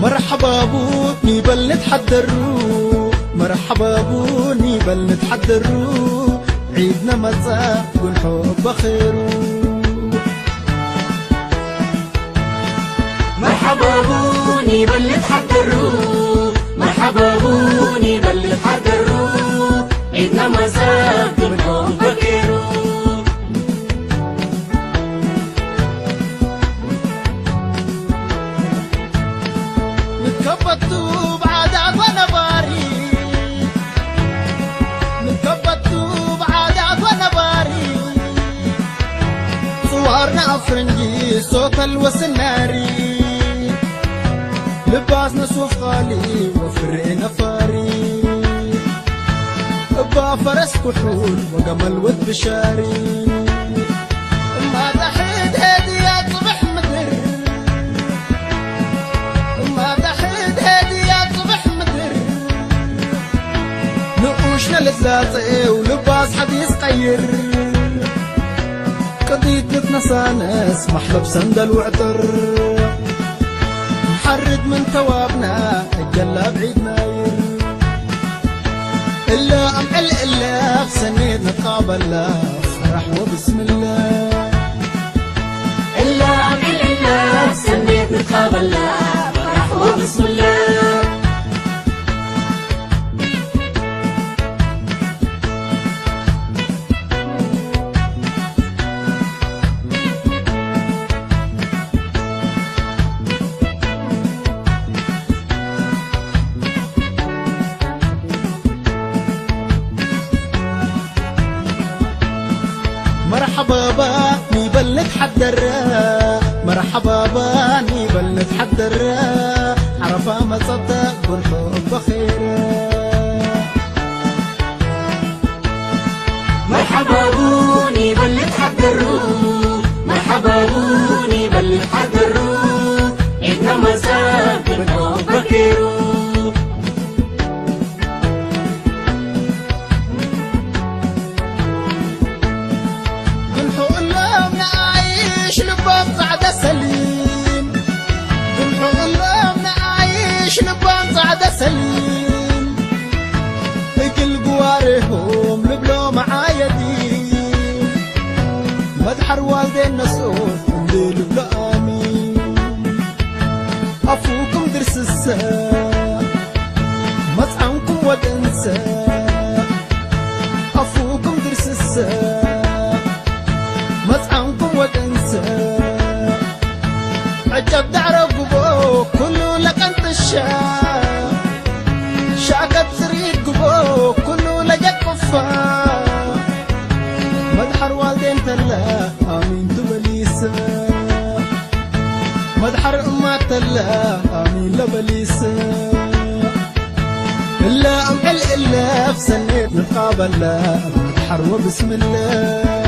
مرحبا بوني بل نتحدروا، مرحبا بوني بل نتحدروا، عيدنا مزا والحب خيرو. مرحبا بوني بل نتحدروا، مرحبا بوني بل نتحدروا، عيدنا مزا والحب خيرو. نتكبتوا بعادات ونباري، نتكبتوا بعادات ونباري، صورنا أفرنجي صوت الوسناري، لباسنا صوف خالي وفرقنا فاري، أبا فرس كحول وقمل ود بشاري، ما تحيد هديات صبح مدر، ما تحيد هديات صبح مدر، نقوشنا لزازي ولباس حديث قير، قضيت نتنسانس محلب سندل وعطر، محرد من ثوابنا الجلا بعيد ناير، إلا أمعل إلا في سنيد نتقابل لا فرح وبسم الله، إلا أمعل إلا في سنيد نتقابل لا فرح وبسم الله. مرحبا باني بل نتحدر، مرحبا باني بل نتحدر، عرفة ما تصدق والحب خير. مرحبا بوني بل نتحدروا، مرحبا بوني بل نتحدروا، عيدنا مزا والحب خيرو. سليم بنحو الله نعيش نبان صعدة سليم، كل قوارهم لبلو معايا دين، مدحر والدين نسوف نديل بلا آمين، أفوكم درس الساق مطعمكم ودنسا، أفوكم درس الساق مطعمكم ودنسا، عجب تعرف قبو كله لك انت الشاق، شاكت سريد قبو كله لجك كفاق، مدحر والدين تلا امين تبليسا، مدحر امات تلا امين لبليسا، الا امحل الا في سنة نتقابل لا مدحر وبسم الله.